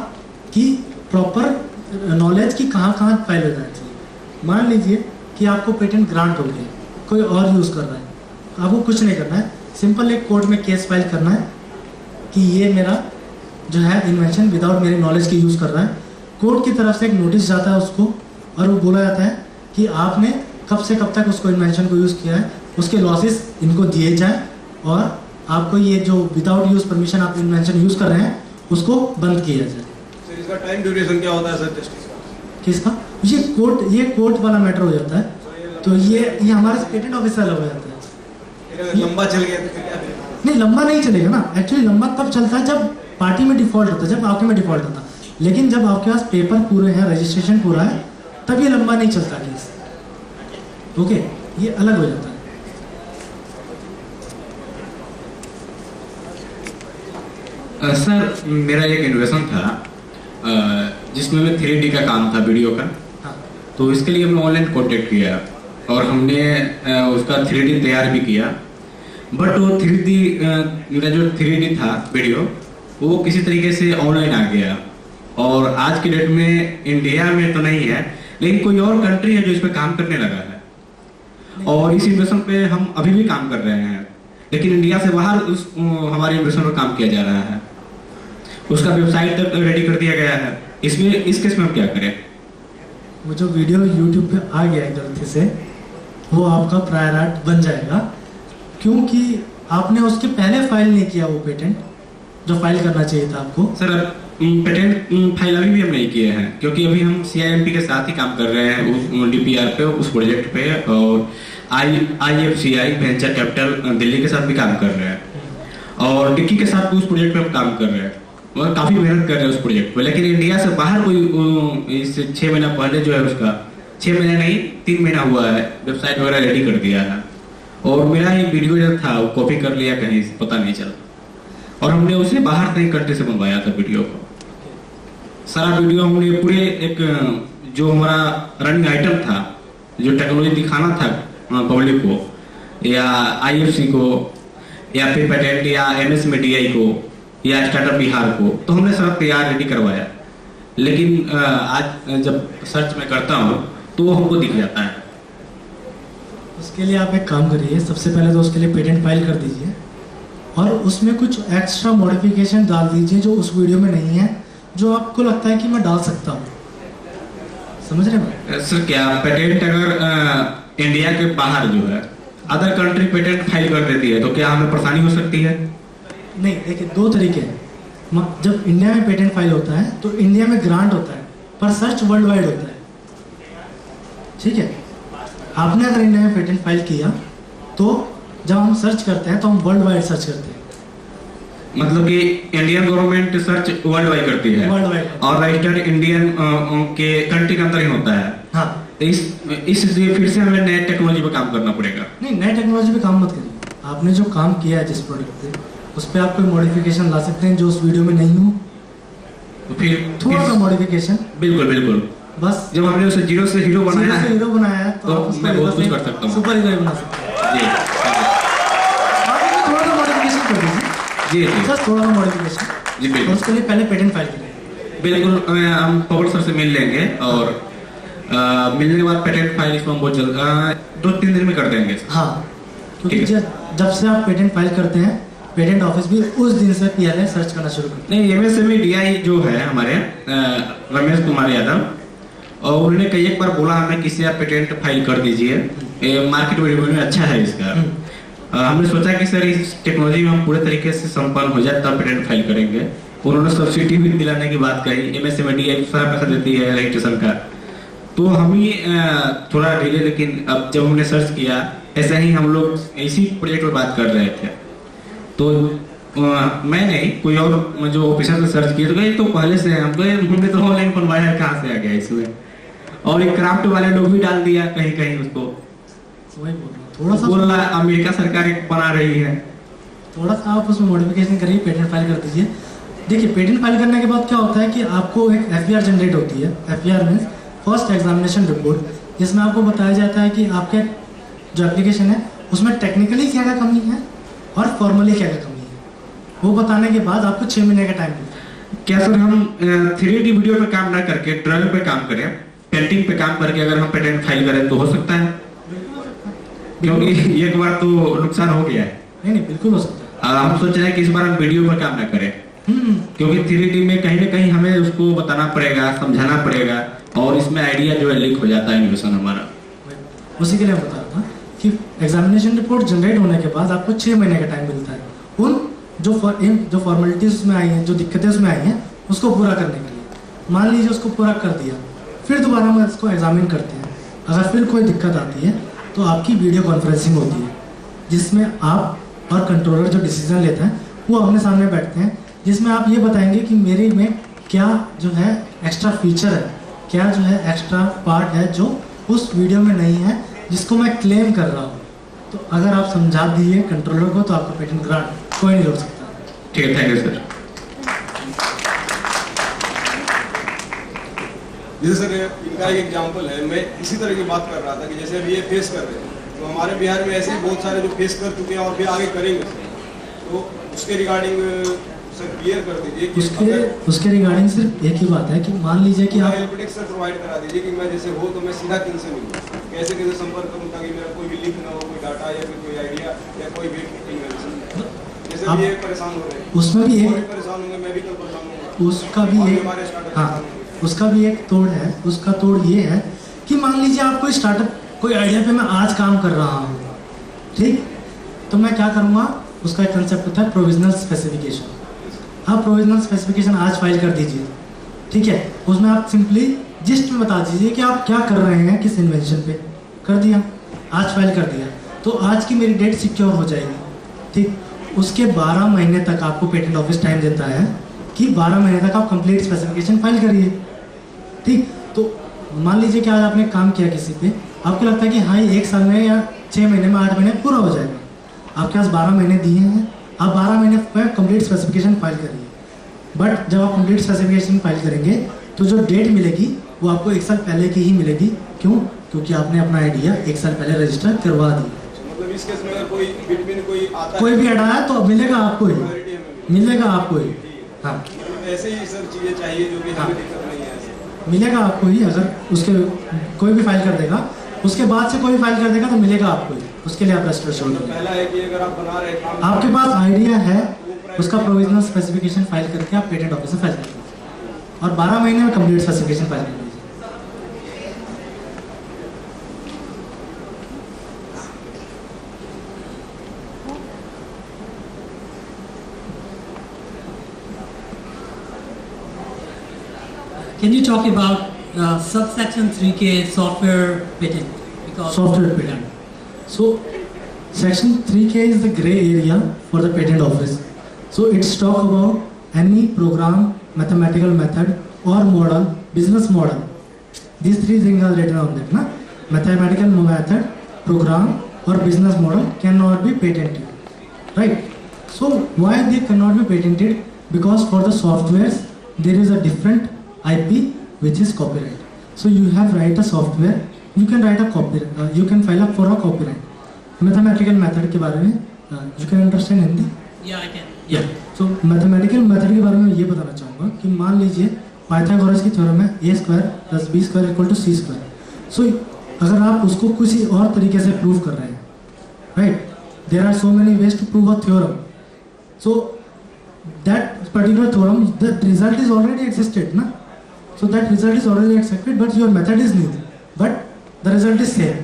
कि प्रॉपर नॉलेज की कहाँ कहाँ फाइल हो जानी चाहिए। मान लीजिए कि आपको पेटेंट ग्रांट हो गया, कोई और यूज़ कर रहा है, आपको कुछ नहीं करना है, सिंपल एक कोर्ट में केस फाइल करना है कि ये मेरा जो है इन्वेंशन विदाउट मेरे नॉलेज के यूज़ कर रहा है। कोर्ट की तरफ से एक नोटिस जाता है उसको, और वो बोला जाता है कि आपने कब से कब तक उसको इन्वेंशन को यूज़ किया है, उसके लॉसेस इनको दिए जाएँ, और आपको ये जो विदाउट यूज़ परमिशन आप इन्वेंशन यूज़ कर रहे हैं उसको बंद किया जाए। सर, इसका टाइम ड्यूरेशन क्या होता है सर जस्टिस का? किसका? ये कोर्ट वाला मैटर हो जाता है, तो ये हमारे पेटेंट ऑफिस से अलग हो जाता है। लंबा चल गया तो क्या? नहीं, लंबा नहीं चलेगा ना। एक्चुअली लंबा तब चलता है जब पार्टी में डिफॉल्ट होता है, जब आपके में डिफॉल्ट होता है। लेकिन जब आपके पास पेपर पूरे हैं, रजिस्ट्रेशन पूरा है, तब ये लंबा नहीं चलता केस। ओके, ये अलग हो जाता है। सर, मेरा एक इन्वेस्टमेंट था जिसमें मैं 3D का काम था, वीडियो का। हाँ। तो इसके लिए हमने ऑनलाइन कॉन्टेक्ट किया और हमने उसका 3D तैयार भी किया, बट वो 3D मेरा जो 3D था वीडियो, वो किसी तरीके से ऑनलाइन आ गया। और आज की डेट में इंडिया में तो नहीं है, लेकिन कोई और कंट्री है जो इस पर काम करने लगा है, और इस इन्वेस्टन पे हम अभी भी काम कर रहे हैं, लेकिन इंडिया से बाहर हमारे इन्वेस्टन पर काम किया जा रहा है। उसका वेबसाइट तक रेडी कर दिया गया है। इसमें इस केस में हम क्या करें? वो जो वीडियो YouTube पे आ गया है गलती से, वो आपका प्रायर आर्ट बन जाएगा, क्योंकि आपने उसके पहले फाइल नहीं किया वो पेटेंट जो फाइल करना चाहिए था आपको। सर, पेटेंट फाइल अभी भी हम नहीं किए हैं, क्योंकि अभी हम CIMP के साथ ही काम कर रहे हैं उस DPR पे, उस प्रोजेक्ट पे, और IFCI वेंचर कैपिटल दिल्ली के साथ भी काम कर रहे हैं, और टिक्की के साथ भी उस प्रोजेक्ट पे हम काम कर रहे हैं, और काफ़ी मेहनत कर रहे हैं उस प्रोजेक्ट पे। लेकिन इंडिया से बाहर कोई इस 6 महीना पहले जो है, उसका 6 महीना नहीं 3 महीना हुआ है, वेबसाइट वगैरह रेडी कर दिया है, और मेरा ही वीडियो जो था वो कॉपी कर लिया कहीं से, पता नहीं चला, और हमने उसे बाहर कहीं कंट्री से मंगवाया था वीडियो को। सारा वीडियो हमने पूरे एक जो हमारा रनिंग आइटम था, जो टेक्नोलॉजी दिखाना था पब्लिक को या आईएफसी को या फिर पेटेंट या एमएस में DI को या स्टार्टअप बिहार को, तो हमने सारा तैयार रेडी करवाया। लेकिन आज जब सर्च में करता हूँ तो वो हमको दिख जाता है। उसके लिए आप एक काम करिए, सबसे पहले तो उसके लिए पेटेंट फाइल कर दीजिए और उसमें कुछ एक्स्ट्रा मॉडिफिकेशन डाल दीजिए जो उस वीडियो में नहीं है, जो आपको लगता है कि मैं डाल सकता हूँ। समझ रहे हैं सर? क्या पेटेंट अगर इंडिया के बाहर जो है अदर कंट्री पेटेंट फाइल कर देती है तो क्या हमें परेशानी हो सकती है? नहीं, देखिए दो तरीके हैं। जब इंडिया में पेटेंट फाइल होता है तो इंडिया में ग्रांट होता है, पर सर्च वर्ल्ड वाइड होता है। ठीक है, आपने अगर इंडिया में पेटेंट फाइल किया तो जब हम सर्च करते हैं तो हम वर्ल्ड वाइड सर्च करते हैं। मतलब कि Indian government search world wide करती है वर्ल्ड वाइड। और रजिस्टर्ड इंडियन के कंट्री के अंदर ही होता है। हाँ, तो इसलिए फिर से हमें नए टेक्नोलॉजी पे काम करना पड़ेगा। नहीं, नए टेक्नोलॉजी पे काम मत करिए। आपने जो काम किया है जिस प्रोडक्ट पे, उस पर आप कोई मॉडिफिकेशन ला सकते हैं जो उस वीडियो में नहीं हो, तो फिर थोड़ा सा मॉडिफिकेशन। बिल्कुल बिल्कुल। बस जब हमने उसे जीरो से हीरो बनाया है हीरो बनाया है तो आप उसको मैं बहुत कुछ एक कर सकता हूँ। सुपर हीरो बना सकते हैं। जी आप इसमें थोड़ा सा मॉडिफिकेशन कर दीजिए, जी जी सर थोड़ा सा मॉडिफिकेशन। जी और बिल्कुल उसके लिए पहले पेटेंट फाइल करें। बिल्कुल। हम पवन सर से मिल लेंगे और मिलने के बाद पेटेंट फाइल इसमें हम बहुत जल्द 2-3 दिन में कर देंगे। हाँ, क्योंकि ठीक है। जब से आप पेटेंट फाइल करते हैं, पेटेंट ऑफिस भी उस दिन से पहले सर्च करना शुरू करते नहीं, MSME DI जो है हमारे रमेश कुमार यादव, और उन्होंने कई एक बार बोला हमें किसी आप पेटेंट फाइल कर दीजिए, मार्केट में रिव्यू अच्छा है इसका। हमने सोचा कि सर इस टेक्नोलॉजी में हम पूरे तरीके से संपन्न हो जाए तब पेटेंट फाइल करेंगे। उन्होंने सब्सिडी भी दिलाने की बात कही, MSME DI सारा पैसा देती है रजिस्ट्रेशन का, तो हम ही थोड़ा डिले। लेकिन अब जब हमने सर्च किया, ऐसे ही हम लोग इसी प्रोजेक्ट पर बात कर रहे थे, तो मैं नहीं कोई और जो ऑफिसर ने सर्च किया तो गए तो पहले से हमने तो ऑनलाइन बनवाया है, कहाँ से आ गया इसमें। और एक क्राफ्ट वाले लोग भी डाल दिया कहीं कहीं उसको, वही बोल रहा हूँ, थोड़ा सा बोल रहा अमेरिका सरकार एक बना रही है। थोड़ा सा आप उसमें मॉडिफिकेशन करिए, पेटेंट फाइल कर दीजिए। देखिए, पेटेंट फाइल करने के बाद क्या होता है कि आपको एक FER जनरेट होती है। FER means first examination report, जिसमें आपको बताया जाता है कि आपके जो एप्लीकेशन है उसमें टेक्निकली क्या क्या कमी है और फॉर्मली क्या क्या कमी है। वो बताने के बाद आपको 6 महीने का टाइम मिलता है। क्या सर हम 3D वीडियो पे काम ना करके ड्राइंग पे काम करें, पेंटिंग पे काम करके अगर हम पेटेंट फाइल करें तो हो सकता है? क्योंकि एक बार तो नुकसान हो गया है। नहीं, बिल्कुल हो सकता है। हम सोच रहे हैं कि इस बार हम वीडियो पर काम ना करें, क्योंकि 3D में कहीं ना कहीं हमें उसको बताना पड़ेगा, समझाना पड़ेगा, और इसमें आइडिया जो है लीक हो जाता है इनोवेशन हमारा। उसी के लिए बता रहा था कि एग्जामिनेशन रिपोर्ट जनरेट होने के बाद आपको 6 महीने का टाइम मिलता है उन जो फॉर्मेलिटीज उसमें आई हैं, जो दिक्कतें उसमें आई हैं, उसको पूरा करने के लिए। मान लीजिए उसको पूरा कर दिया, फिर दोबारा हम इसको एग्जामिन करते हैं। अगर फिर कोई दिक्कत आती है तो आपकी वीडियो कॉन्फ्रेंसिंग होती है, जिसमें आप और कंट्रोलर जो डिसीजन लेता है वो आमने सामने बैठते हैं, जिसमें आप ये बताएंगे कि मेरे में क्या जो है एक्स्ट्रा फीचर है, क्या जो है एक्स्ट्रा पार्ट है जो उस वीडियो में नहीं है, जिसको मैं क्लेम कर रहा हूँ। तो अगर आप समझा दिए कंट्रोलर को तो आपका पेटेंट ग्रांट कोई नहीं रोक सकता। ठीक है, थैंक यू सर। जैसे सर इनका एक एग्जांपल है, मैं इसी तरह की बात कर रहा था कि जैसे अभी ये फेस कर रहे हैं, तो हमारे बिहार में ऐसे बहुत सारे जो फेस कर चुके हैं और फिर आगे करेंगे, तो उसके रिगार्डिंग सर क्लियर कर दीजिए कि उसके रिगार्डिंग सिर्फ एक ही बात है कि मान लीजिए कि आप हेल्प डेस्क सर प्रोवाइड करा दीजिए कि मैं जैसे हो तो मैं सीधा किन से मिलूँ, कैसे कैसे संपर्क करूँ ताकि मेरा कोई भी लिंक ना हो, कोई डाटा या फिर कोई आइडिया या कोई भी इन्वेंशन। जैसे आप- भी ये परेशान हो रहे हैं, उसमें भी और भी एक परेशान होंगे, मैं भी कल परेशान हूँ, उसका भी और एक हमारे स्टार्टअप हाँ, उसका भी एक तोड़ है। उसका तोड़ ये है कि मान लीजिए आप कोई स्टार्टअप, कोई आइडिया पे मैं आज काम कर रहा हूँ, ठीक, तो मैं क्या करूँगा, उसका एक कंसेप्ट होता है प्रोविजनल स्पेसिफिकेशन। आप प्रोविजनल स्पेसिफिकेशन आज फाइल कर दीजिए, ठीक है। उसमें आप सिंपली जिस्ट में बता दीजिए कि आप क्या कर रहे हैं, किस इन्वेंशन पे कर दिया, आज फाइल कर दिया, तो आज की मेरी डेट सिक्योर हो जाएगी, ठीक। उसके 12 महीने तक आपको पेटेंट ऑफिस टाइम देता है कि 12 महीने तक आप कंप्लीट स्पेसिफिकेशन फाइल करिए, ठीक। तो मान लीजिए कि आज आपने काम किया किसी पे, आपको लगता है कि हाँ ये 1 साल में या 6 महीने में 8 महीने पूरा हो जाएगा, आपके पास 12 महीने दिए हैं, आप 12 महीने में कंप्लीट स्पेसिफिकेशन फाइल करिए। बट जब आप कंप्लीट स्पेसिफिकेशन फाइल करेंगे तो जो डेट मिलेगी वो आपको 1 साल पहले की ही मिलेगी। क्यों? क्योंकि आपने अपना आइडिया 1 साल पहले रजिस्टर करवा दी। मतलब इस केस में अगर कोई बिटवीन कोई आता कोई भी ऐड आया तो मिलेगा आपको ही, priority हमें मिलेगा आपको ही। हाँ, मतलब ऐसे ही सब चीजें चाहिए जो कि हमें दिक्कत नहीं है ऐसे। मिलेगा आपको ही। अगर उसके कोई भी फाइल कर देगा, उसके बाद से कोई फाइल कर देगा तो मिलेगा आपको ही। उसके लिए आप रेस्ट्रिक्शन मतलब पहला है कि अगर आप बना रहे काम आपके पास आइडिया है, उसका प्रोविजनल स्पेसिफिकेशन फाइल करके आप पेटेंट ऑफिस में फाइल कर दीजिए और 12 महीने में कंप्लीट स्पेसिफिकेशन फाइल कर दीजिए। Can you talk about subsection 3K software patent? Because Software patent. So, section 3K is the gray area for the patent office. So, it's talk about any program, mathematical method or model, business model. These three things are written on that. Na? Mathematical method, program or business model cannot be patented. Right? So, why they cannot be patented? Because for the softwares, there is a different IP which is copyright. So you have write a software, you can write a copyright, you can file up for a copyright. Mathematical method के बारे में you can understand Hindi? yeah, I can. Yeah. So mathematical method के बारे में ये बताना चाहूँगा कि मान लीजिए पाइथागोरस की थ्योरम है a² + b² = c². So अगर आप उसको किसी और तरीके से प्रूव कर रहे हैं, right? There are so many ways to prove a theorem. So that particular theorem, the result is already existed, na? So that result is already accepted, but your method is new. But the result is same.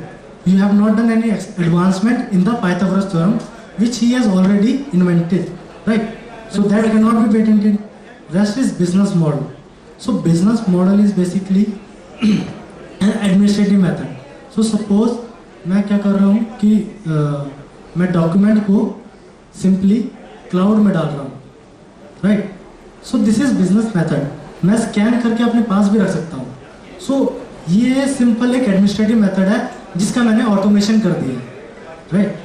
You have not done any advancement in the Pythagoras theorem, which he has already invented, right? So that cannot be patented. Rest is business model. So business model is basically an administrative method. So suppose मैं क्या कर रहा हूँ कि मैं document को simply cloud में डाल रहा हूँ, right? So this is business method. मैं स्कैन करके अपने पास भी रख सकता हूँ. सो ये सिंपल एक एडमिनिस्ट्रेटिव मेथड है जिसका मैंने ऑटोमेशन कर दिया, right?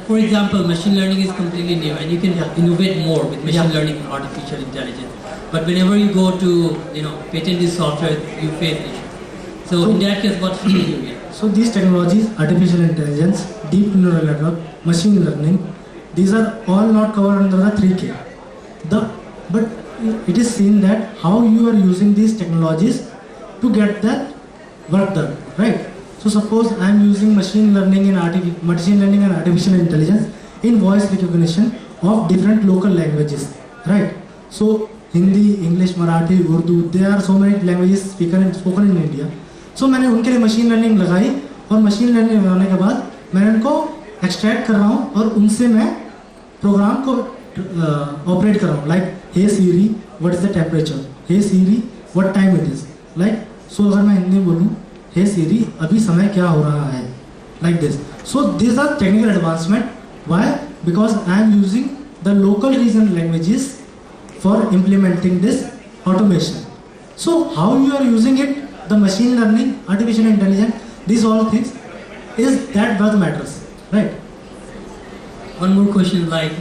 For example, machine learning is completely new, and you can innovate more with machine Yeah. learning and artificial intelligence. But whenever you go to, patent this software, you face issues. So in that case, what should you do here? So these technologies, artificial intelligence, deep neural network, machine learning, these are all not covered under the 3K. But it is seen that how you are using these technologies to get that work done, right? So suppose I am using machine learning and artificial intelligence in voice recognition of different local languages, right? So Hindi, English, Marathi, Urdu, there are so many languages spoken in India. So मैंने उनके लिए machine learning लगाई और machine learning लगाने के बाद मैं उनको एक्सट्रैक्ट कर रहा हूँ और उनसे मैं प्रोग्राम को ऑपरेट कर रहा हूँ. Like hey Siri what is the temperature, hey Siri what time it is, like so अगर मैं हिंदी में बोलूँ हे सीरी अभी समय क्या हो रहा है, like this. So this are technical advancement. Why? Because I am using the local region languages for implementing this automation. So how you are using it, the machine learning, artificial intelligence, these all things is that what matters, right? One more question, like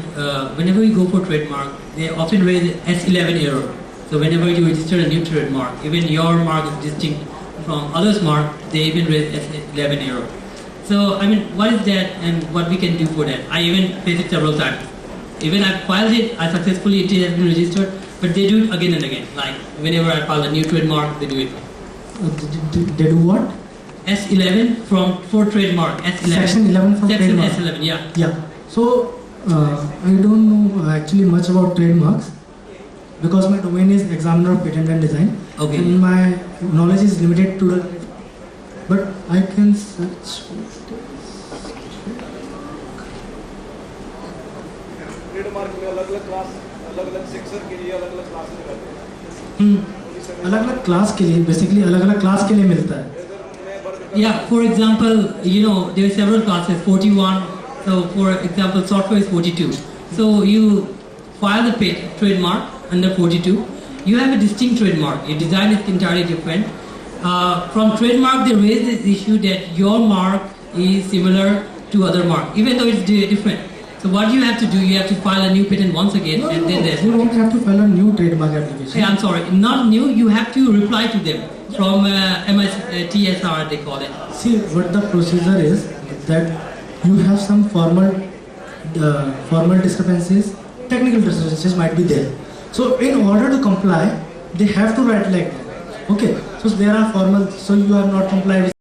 whenever you go for trademark, they often raise S11 error. So whenever you register a new trademark, even your mark is distinct from others' mark, they even raise S11 error. So I mean, what is that, and what we can do for that? I even faced it several times. Even I filed it, I successfully, it has been registered, but they do it again and again. Like whenever I file a new trademark, they do it. They do what? S11 for trademark. S11. Section 11 from Section trademark. S11, yeah. Yeah. So I don't know actually much about trademarks because my domain is examiner of patent and design. Okay. And my knowledge is limited to the. But I can search. Trademark में अलग-अलग class, अलग-अलग section के लिए अलग-अलग class लगाते हैं. अलग-अलग class के लिए बेसिकली अलग-अलग क्लास के लिए मिलता है. Yeah, for example, there are several classes, 41. So for example, software is 42. So you file the trademark under 42. You have a distinct trademark. Your design is entirely different. From trademark, they raise this issue that your mark is similar to other mark, even though it's different. So what do you have to do? You have to file a new patent once again, and then there's you don't have to file a new trademark application. Hey, I'm sorry, not new. You have to reply to them from TSR, they call it. See, what the procedure is that you have some formal discrepancies, technical discrepancies might be there. So in order to comply, they have to write like that. Okay, so there are formal, so you are not complied with